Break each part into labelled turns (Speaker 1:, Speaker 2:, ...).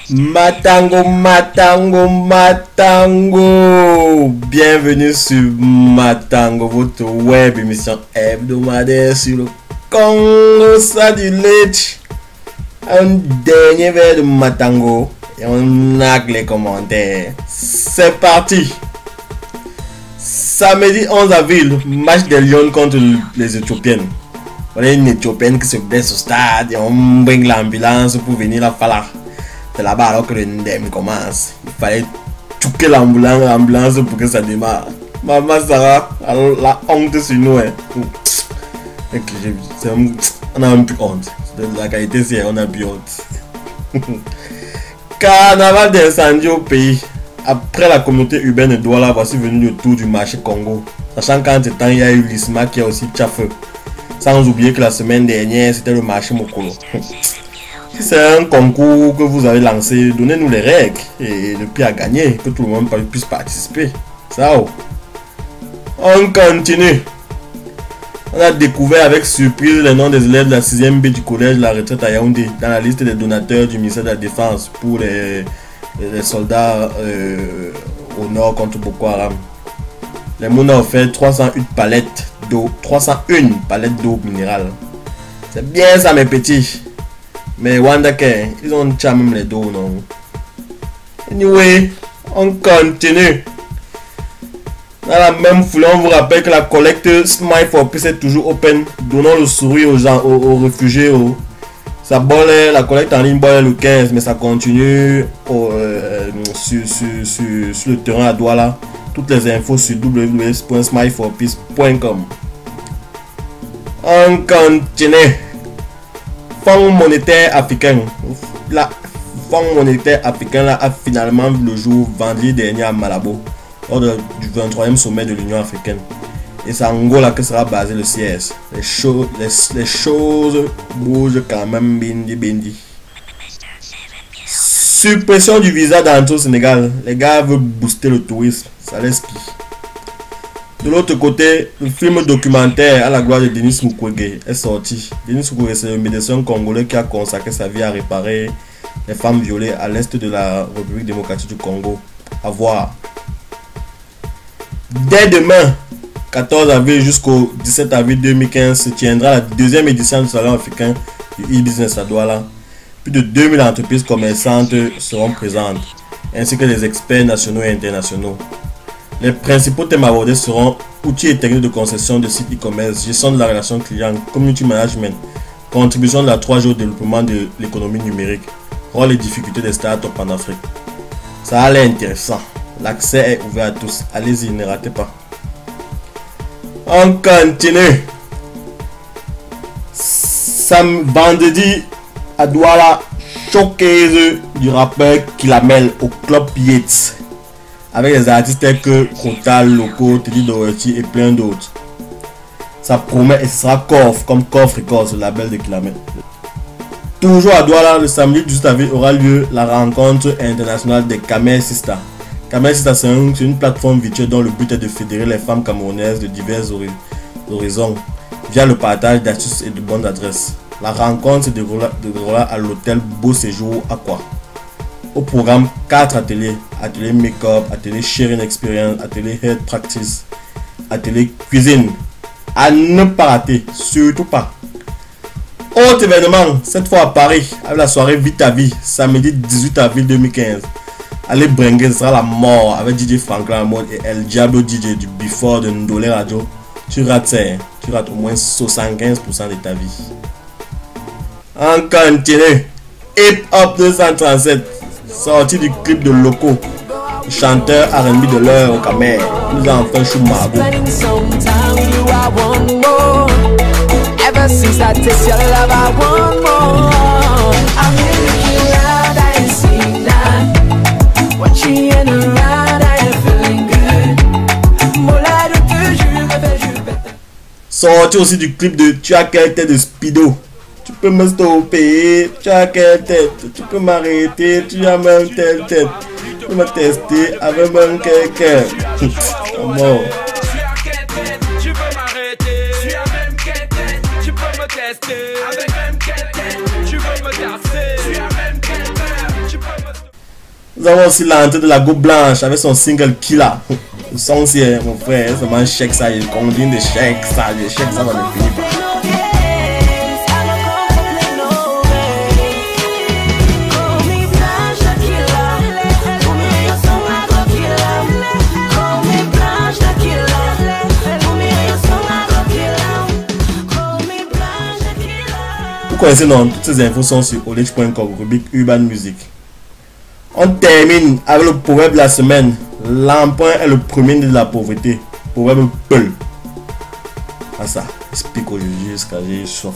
Speaker 1: Matango, Matango, Matango. Bienvenue sur Matango, votre web émission hebdomadaire sur le Congo Sadulech. Un dernier verre de Matango et on a les commentaires. C'est parti. Samedi 11 avril, match des Lions contre les Éthiopiennes. Voilà une Éthiopienne qui se blesse au stade et on bring l'ambulance pour venir la faire. C'est là-bas alors que le ndem commence. Il fallait touquer l'ambulance pour que ça démarre. Maman Sarah, la honte sur nous. Hein. On a un peu honte. La qualité c'est on a plus honte. Carnaval d'incendie au pays. Après la communauté urbaine de Douala, voici venu le tour du marché Congo. Sachant qu'en ce temps il y a eu l'ISMA qui a aussi Tchafeu. Sans oublier que la semaine dernière c'était le marché Mokolo. Si c'est un concours que vous avez lancé, donnez-nous les règles et le prix à gagner, que tout le monde puisse participer. Ça, on continue. On a découvert avec surprise les noms des élèves de la 6e B du collège La Retraite à Yaoundé dans la liste des donateurs du ministère de la Défense pour les soldats au nord contre Boko Haram. Les gens ont offert 301 palettes d'eau minérale. C'est bien ça mes petits. Mais Wandake, ils ont déjà même les dos, non? Anyway, on continue. Dans la même foulée, on vous rappelle que la collecte Smile for Peace est toujours open. Donnons le sourire aux gens, aux réfugiés. Ça bolait, la collecte en ligne bolait le 15, mais ça continue sur le terrain à Douala. Toutes les infos sur www.smileforpeace.com. On continue. Fonds monétaire africain. Le Fonds monétaire africain là, a finalement vu le jour vendredi dernier à Malabo, lors du 23e sommet de l'Union africaine. Et c'est en Angola que sera basé le CS. Les choses bougent quand même bindi. Suppression du visa d'entrée au Sénégal. Les gars veulent booster le tourisme. Ça laisse qui. De l'autre côté, le film documentaire à la gloire de Denis Mukwege est sorti. Denis Mukwege, c'est le médecin congolais qui a consacré sa vie à réparer les femmes violées à l'est de la République démocratique du Congo. À voir. Dès demain, 14 avril jusqu'au 17 avril 2015, se tiendra la deuxième édition du Salon africain du e-business à Douala. Plus de 2000 entreprises commerçantes seront présentes, ainsi que des experts nationaux et internationaux. Les principaux thèmes abordés seront outils et techniques de concession de sites e-commerce, gestion de la relation client, community management, contribution de la 3 jours au développement de l'économie numérique, rôle et difficultés des startups en Afrique. Ça a l'air intéressant. L'accès est ouvert à tous. Allez-y, ne ratez pas. On continue. Vendredi à Douala, showcase du rappeur Kilamel au Club Yates, avec des artistes tels que Krotal, Loco, Teddy Doherty et plein d'autres. Ça promet et ce sera Korf, comme Korf Records, le label de Kilamel. Toujours à Douala, le samedi 18 avril aura lieu la rencontre internationale des Kamer Sisters. Kamer Sisters, c'est une plateforme virtuelle dont le but est de fédérer les femmes camerounaises de divers horizons via le partage d'astuces et de bonnes adresses. La rencontre se déroulera à l'hôtel Beau Séjour Aqua. Au programme 4 ateliers: atelier make-up, atelier sharing experience, atelier head practice, atelier cuisine. À ne pas rater, surtout pas. Autre événement, cette fois à Paris, avec la soirée Vite à Vie, samedi 18 avril 2015. Allez bringuer, ce sera la mort avec DJ Franklin Lamode et El Diablo DJ du Before de Ndolé Radio. Tu rates ça, hein? Tu rates au moins 75% de ta vie. On continue. Hip Hop 237, sorti du clip de Loco, le chanteur R&B de l'heure au Camer. Nous avons fait chou margot. sorti aussi du clip de Tu as quelle tête de Speedo. Tu peux me stopper, tu as quelle tête, tu peux m'arrêter, tu as même telle tête. Tu peux me tester avec même quelqu'un. Comment? Nous avons aussi l'entrée de la Go Blanche avec son single Killer. Le son c'est mon frère, c'est vraiment chèque ça, il combine de chèques ça, les chèques ça va le finir. Vous connaissez non, toutes ces infos sont sur olich.com, rubrique Urban Music. On termine avec le proverbe de la semaine. L'emprunt est le premier de la pauvreté. Proverbe Peul. Ah ça, explique aujourd'hui jusqu'à j'ai soif.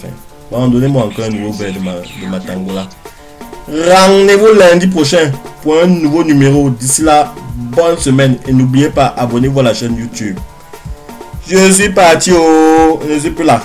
Speaker 1: Bon, donnez-moi encore un nouveau verre de ma tangola. Rendez-vous lundi prochain pour un nouveau numéro. D'ici là, bonne semaine et n'oubliez pas, abonnez-vous à la chaîne YouTube. Je suis parti, je ne suis plus là.